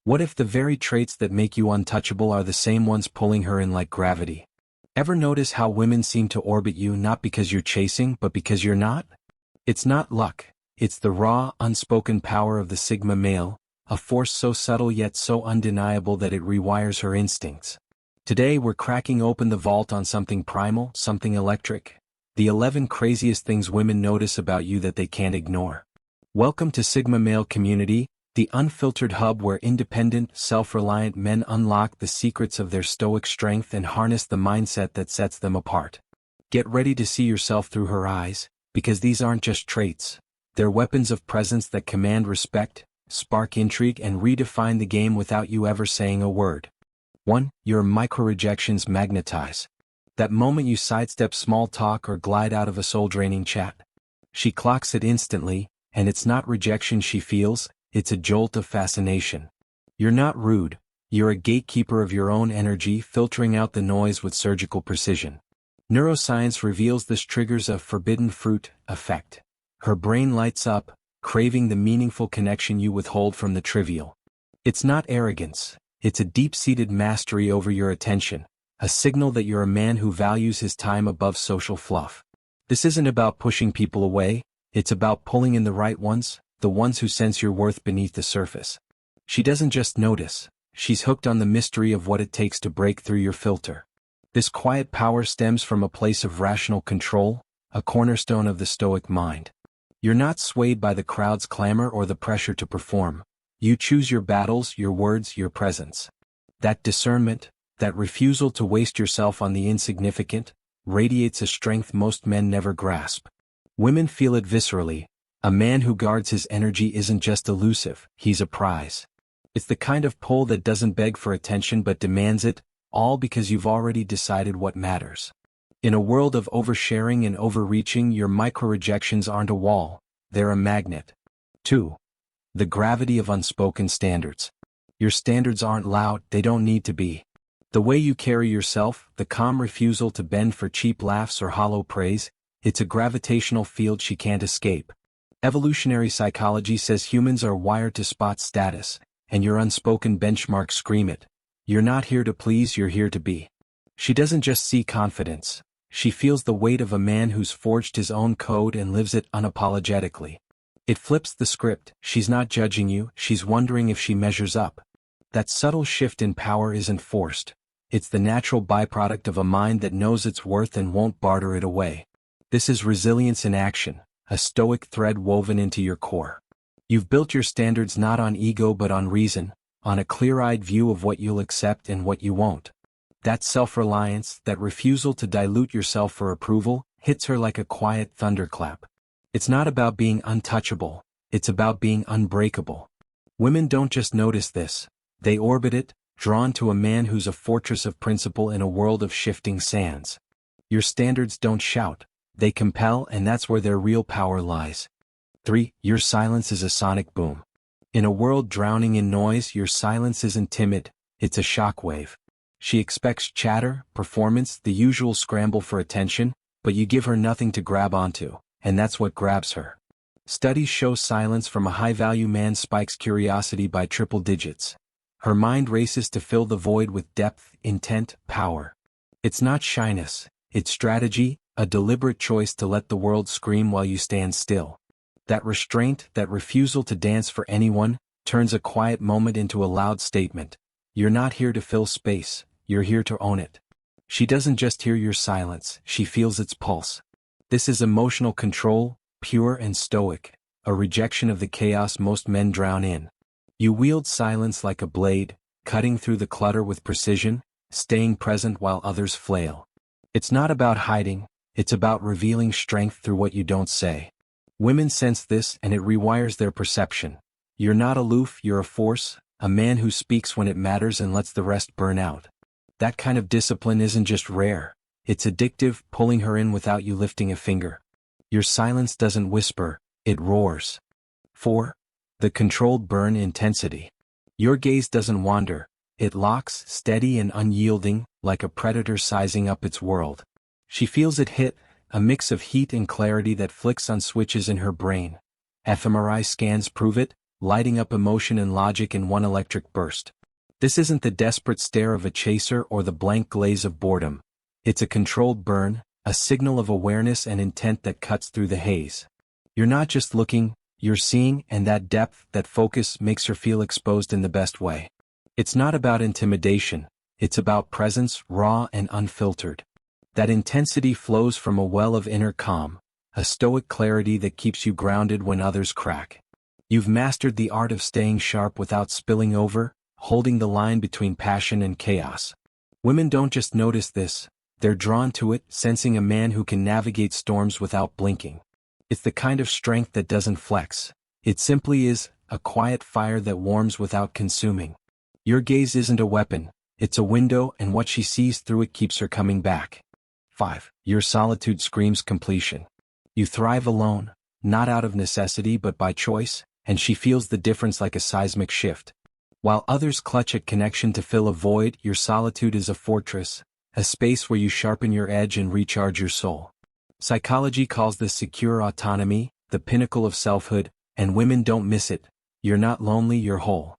What if the very traits that make you untouchable are the same ones pulling her in like gravity? Ever notice how women seem to orbit you not because you're chasing but because you're not? It's not luck, it's the raw, unspoken power of the Sigma male, a force so subtle yet so undeniable that it rewires her instincts. Today we're cracking open the vault on something primal, something electric. The 11 craziest things women notice about you that they can't ignore. Welcome to Sigma Male Community, the unfiltered hub where independent, self-reliant men unlock the secrets of their stoic strength and harness the mindset that sets them apart. Get ready to see yourself through her eyes, because these aren't just traits. They're weapons of presence that command respect, spark intrigue and redefine the game without you ever saying a word. 1. Your micro-rejections magnetize. That moment you sidestep small talk or glide out of a soul-draining chat. She clocks it instantly, and it's not rejection she feels, it's a jolt of fascination. You're not rude, you're a gatekeeper of your own energy, filtering out the noise with surgical precision. Neuroscience reveals this triggers a forbidden fruit effect. Her brain lights up, craving the meaningful connection you withhold from the trivial. It's not arrogance, it's a deep-seated mastery over your attention, a signal that you're a man who values his time above social fluff. This isn't about pushing people away, it's about pulling in the right ones, the ones who sense your worth beneath the surface. She doesn't just notice, she's hooked on the mystery of what it takes to break through your filter. This quiet power stems from a place of rational control, a cornerstone of the stoic mind. You're not swayed by the crowd's clamor or the pressure to perform. You choose your battles, your words, your presence. That discernment, that refusal to waste yourself on the insignificant, radiates a strength most men never grasp. Women feel it viscerally. A man who guards his energy isn't just elusive, he's a prize. It's the kind of pull that doesn't beg for attention but demands it, all because you've already decided what matters. In a world of oversharing and overreaching, your micro-rejections aren't a wall, they're a magnet. 2. The gravity of unspoken standards. Your standards aren't loud, they don't need to be. The way you carry yourself, the calm refusal to bend for cheap laughs or hollow praise, it's a gravitational field she can't escape. Evolutionary psychology says humans are wired to spot status, and your unspoken benchmarks scream it. You're not here to please, you're here to be. She doesn't just see confidence, she feels the weight of a man who's forged his own code and lives it unapologetically. It flips the script, she's not judging you, she's wondering if she measures up. That subtle shift in power isn't forced. It's the natural byproduct of a mind that knows its worth and won't barter it away. This is resilience in action, a stoic thread woven into your core. You've built your standards not on ego but on reason, on a clear-eyed view of what you'll accept and what you won't. That self-reliance, that refusal to dilute yourself for approval, hits her like a quiet thunderclap. It's not about being untouchable, it's about being unbreakable. Women don't just notice this, they orbit it, drawn to a man who's a fortress of principle in a world of shifting sands. Your standards don't shout, they compel, and that's where their real power lies. 3. Your silence is a sonic boom. In a world drowning in noise, your silence isn't timid, it's a shockwave. She expects chatter, performance, the usual scramble for attention, but you give her nothing to grab onto, and that's what grabs her. Studies show silence from a high-value man spikes curiosity by triple digits. Her mind races to fill the void with depth, intent, power. It's not shyness, it's strategy, a deliberate choice to let the world scream while you stand still. That restraint, that refusal to dance for anyone, turns a quiet moment into a loud statement. You're not here to fill space, you're here to own it. She doesn't just hear your silence, she feels its pulse. This is emotional control, pure and stoic, a rejection of the chaos most men drown in. You wield silence like a blade, cutting through the clutter with precision, staying present while others flail. It's not about hiding, it's about revealing strength through what you don't say. Women sense this and it rewires their perception. You're not aloof, you're a force, a man who speaks when it matters and lets the rest burn out. That kind of discipline isn't just rare, it's addictive, pulling her in without you lifting a finger. Your silence doesn't whisper, it roars. 4. The controlled burn intensity. Your gaze doesn't wander, it locks, steady and unyielding, like a predator sizing up its world. She feels it hit, a mix of heat and clarity that flicks on switches in her brain. fMRI scans prove it, lighting up emotion and logic in one electric burst. This isn't the desperate stare of a chaser or the blank glaze of boredom. It's a controlled burn, a signal of awareness and intent that cuts through the haze. You're not just looking, you're seeing, and that depth, that focus makes her feel exposed in the best way. It's not about intimidation, it's about presence, raw and unfiltered. That intensity flows from a well of inner calm, a stoic clarity that keeps you grounded when others crack. You've mastered the art of staying sharp without spilling over, holding the line between passion and chaos. Women don't just notice this, they're drawn to it, sensing a man who can navigate storms without blinking. It's the kind of strength that doesn't flex. It simply is, a quiet fire that warms without consuming. Your gaze isn't a weapon, it's a window, and what she sees through it keeps her coming back. 5. Your solitude screams completion. You thrive alone, not out of necessity but by choice, and she feels the difference like a seismic shift. While others clutch at connection to fill a void, your solitude is a fortress, a space where you sharpen your edge and recharge your soul. Psychology calls this secure autonomy, the pinnacle of selfhood, and women don't miss it. You're not lonely, you're whole.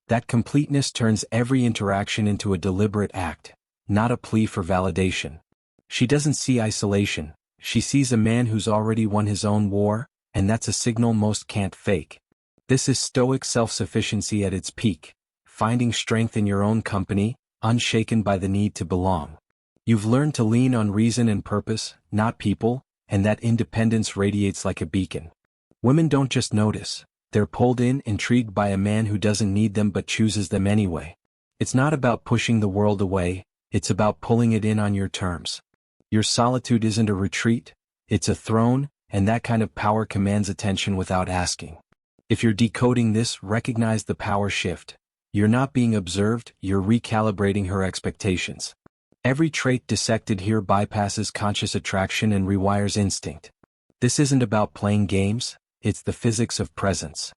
That completeness turns every interaction into a deliberate act, not a plea for validation. She doesn't see isolation, she sees a man who's already won his own war, and that's a signal most can't fake. This is stoic self-sufficiency at its peak, finding strength in your own company, unshaken by the need to belong. You've learned to lean on reason and purpose, not people, and that independence radiates like a beacon. Women don't just notice, they're pulled in, intrigued by a man who doesn't need them but chooses them anyway. It's not about pushing the world away, it's about pulling it in on your terms. Your solitude isn't a retreat, it's a throne, and that kind of power commands attention without asking. If you're decoding this, recognize the power shift. You're not being observed, you're recalibrating her expectations. Every trait dissected here bypasses conscious attraction and rewires instinct. This isn't about playing games, it's the physics of presence.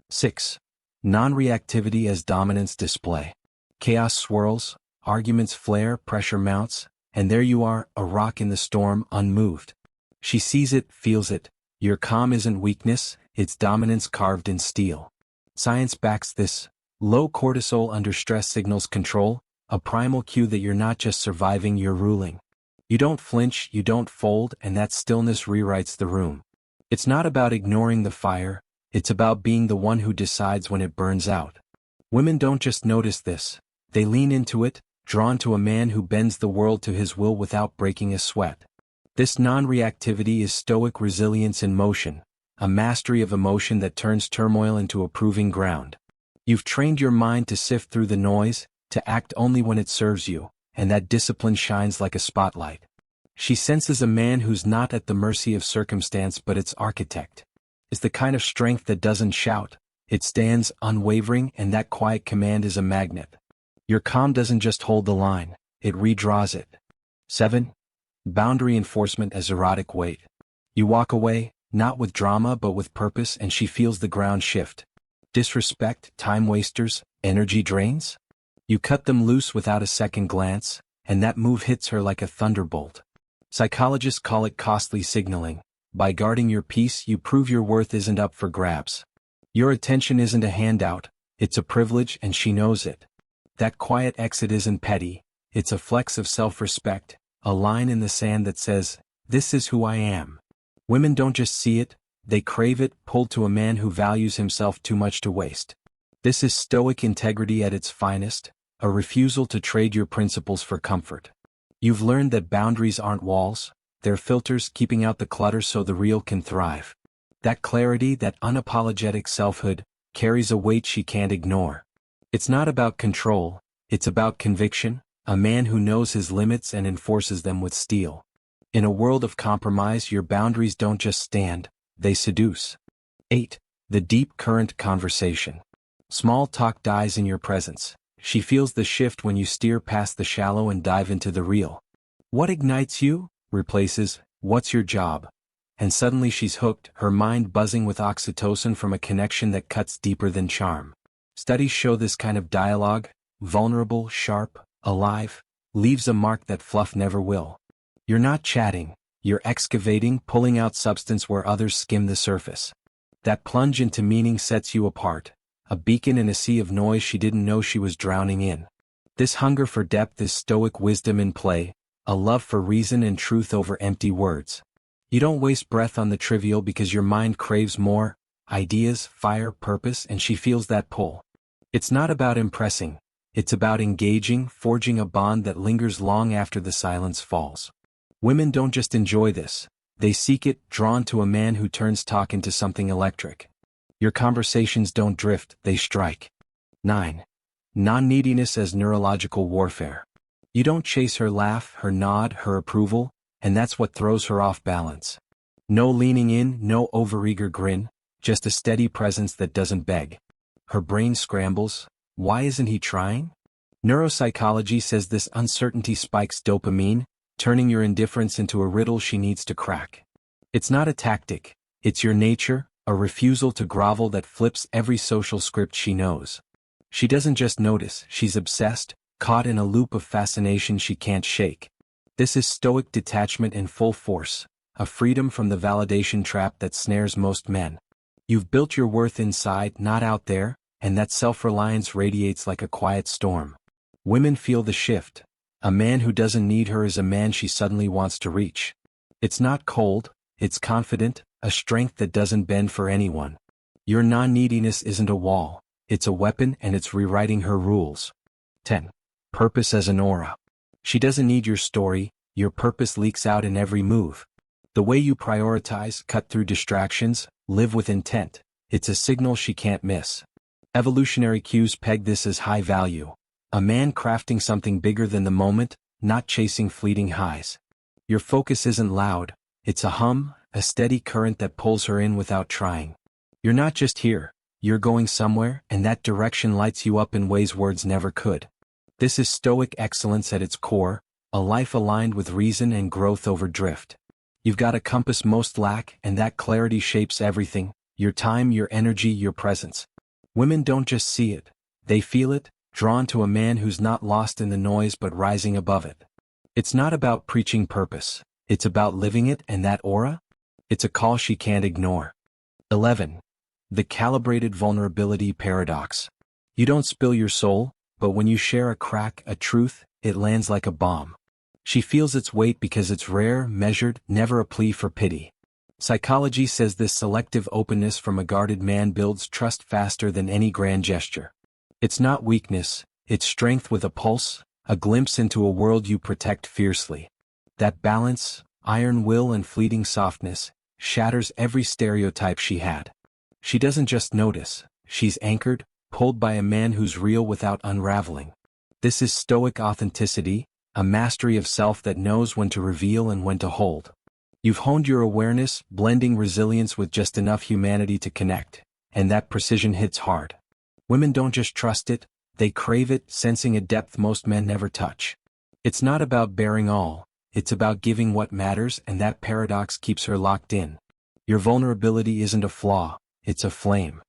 6. Non-reactivity as dominance display. Chaos swirls, arguments flare, pressure mounts, and there you are, a rock in the storm, unmoved. She sees it, feels it. Your calm isn't weakness, it's dominance carved in steel. Science backs this. Low cortisol under stress signals control, a primal cue that you're not just surviving, you're ruling. You don't flinch, you don't fold, and that stillness rewrites the room. It's not about ignoring the fire, it's about being the one who decides when it burns out. Women don't just notice this, they lean into it, drawn to a man who bends the world to his will without breaking a sweat. This non-reactivity is stoic resilience in motion, a mastery of emotion that turns turmoil into a proving ground. You've trained your mind to sift through the noise, to act only when it serves you, and that discipline shines like a spotlight. She senses a man who's not at the mercy of circumstance but its architect. It's the kind of strength that doesn't shout, it stands unwavering, and that quiet command is a magnet. Your calm doesn't just hold the line, it redraws it. 7. Boundary enforcement as erotic weight. You walk away, not with drama but with purpose, and she feels the ground shift. Disrespect, time wasters, energy drains? You cut them loose without a second glance, and that move hits her like a thunderbolt. Psychologists call it costly signaling. By guarding your peace, you prove your worth isn't up for grabs. Your attention isn't a handout, it's a privilege, and she knows it. That quiet exit isn't petty, it's a flex of self-respect, a line in the sand that says, "This is who I am." Women don't just see it, they crave it, pulled to a man who values himself too much to waste. This is stoic integrity at its finest, a refusal to trade your principles for comfort. You've learned that boundaries aren't walls, they're filters keeping out the clutter so the real can thrive. That clarity, that unapologetic selfhood, carries a weight she can't ignore. It's not about control, it's about conviction, a man who knows his limits and enforces them with steel. In a world of compromise, your boundaries don't just stand, they seduce. 8. The deep current conversation. Small talk dies in your presence. She feels the shift when you steer past the shallow and dive into the real. What ignites you? Replaces, what's your job? And suddenly she's hooked, her mind buzzing with oxytocin from a connection that cuts deeper than charm. Studies show this kind of dialogue, vulnerable, sharp, alive, leaves a mark that fluff never will. You're not chatting, you're excavating, pulling out substance where others skim the surface. That plunge into meaning sets you apart, a beacon in a sea of noise she didn't know she was drowning in. This hunger for depth is stoic wisdom in play, a love for reason and truth over empty words. You don't waste breath on the trivial because your mind craves more, ideas, fire, purpose, and she feels that pull. It's not about impressing, it's about engaging, forging a bond that lingers long after the silence falls. Women don't just enjoy this, they seek it, drawn to a man who turns talk into something electric. Your conversations don't drift, they strike. 9. Non-Neediness as neurological warfare. You don't chase her laugh, her nod, her approval, and that's what throws her off balance. No leaning in, no overeager grin, just a steady presence that doesn't beg. Her brain scrambles. Why isn't he trying? Neuropsychology says this uncertainty spikes dopamine, turning your indifference into a riddle she needs to crack. It's not a tactic, it's your nature, a refusal to grovel that flips every social script she knows. She doesn't just notice, she's obsessed, caught in a loop of fascination she can't shake. This is stoic detachment in full force, a freedom from the validation trap that snares most men. You've built your worth inside, not out there, and that self-reliance radiates like a quiet storm. Women feel the shift. A man who doesn't need her is a man she suddenly wants to reach. It's not cold, it's confident, a strength that doesn't bend for anyone. Your non-neediness isn't a wall, it's a weapon and it's rewriting her rules. 10. Purpose as an aura. She doesn't need your story, your purpose leaks out in every move. The way you prioritize, cut through distractions, live with intent, it's a signal she can't miss. Evolutionary cues peg this as high value. A man crafting something bigger than the moment, not chasing fleeting highs. Your focus isn't loud, it's a hum, a steady current that pulls her in without trying. You're not just here, you're going somewhere, and that direction lights you up in ways words never could. This is stoic excellence at its core, a life aligned with reason and growth over drift. You've got a compass most lack, and that clarity shapes everything, your time, your energy, your presence. Women don't just see it, they feel it, drawn to a man who's not lost in the noise but rising above it. It's not about preaching purpose, it's about living it, and that aura? It's a call she can't ignore. 11. The calibrated vulnerability paradox. You don't spill your soul, but when you share a crack, a truth, it lands like a bomb. She feels its weight because it's rare, measured, never a plea for pity. Psychology says this selective openness from a guarded man builds trust faster than any grand gesture. It's not weakness, it's strength with a pulse, a glimpse into a world you protect fiercely. That balance, iron will and fleeting softness, shatters every stereotype she had. She doesn't just notice, she's anchored, pulled by a man who's real without unraveling. This is stoic authenticity, a mastery of self that knows when to reveal and when to hold. You've honed your awareness, blending resilience with just enough humanity to connect, and that precision hits hard. Women don't just trust it, they crave it, sensing a depth most men never touch. It's not about bearing all, it's about giving what matters, and that paradox keeps her locked in. Your vulnerability isn't a flaw, it's a flame.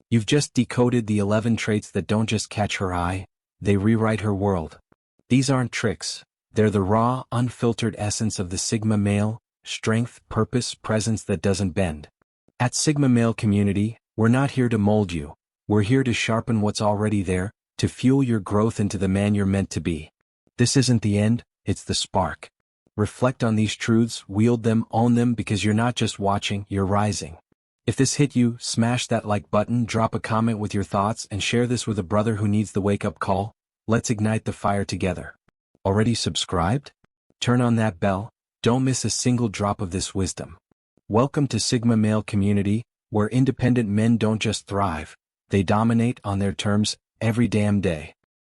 You've just decoded the 11 traits that don't just catch her eye, they rewrite her world. These aren't tricks, they're the raw, unfiltered essence of the Sigma male, strength, purpose, presence that doesn't bend. At Sigma Male Community, we're not here to mold you, we're here to sharpen what's already there, to fuel your growth into the man you're meant to be. This isn't the end, it's the spark. Reflect on these truths, wield them, own them, because you're not just watching, you're rising. If this hit you, smash that like button, drop a comment with your thoughts, and share this with a brother who needs the wake-up call. Let's ignite the fire together. Already subscribed? Turn on that bell, don't miss a single drop of this wisdom. Welcome to Sigma Male Community, where independent men don't just thrive, they dominate on their terms every damn day.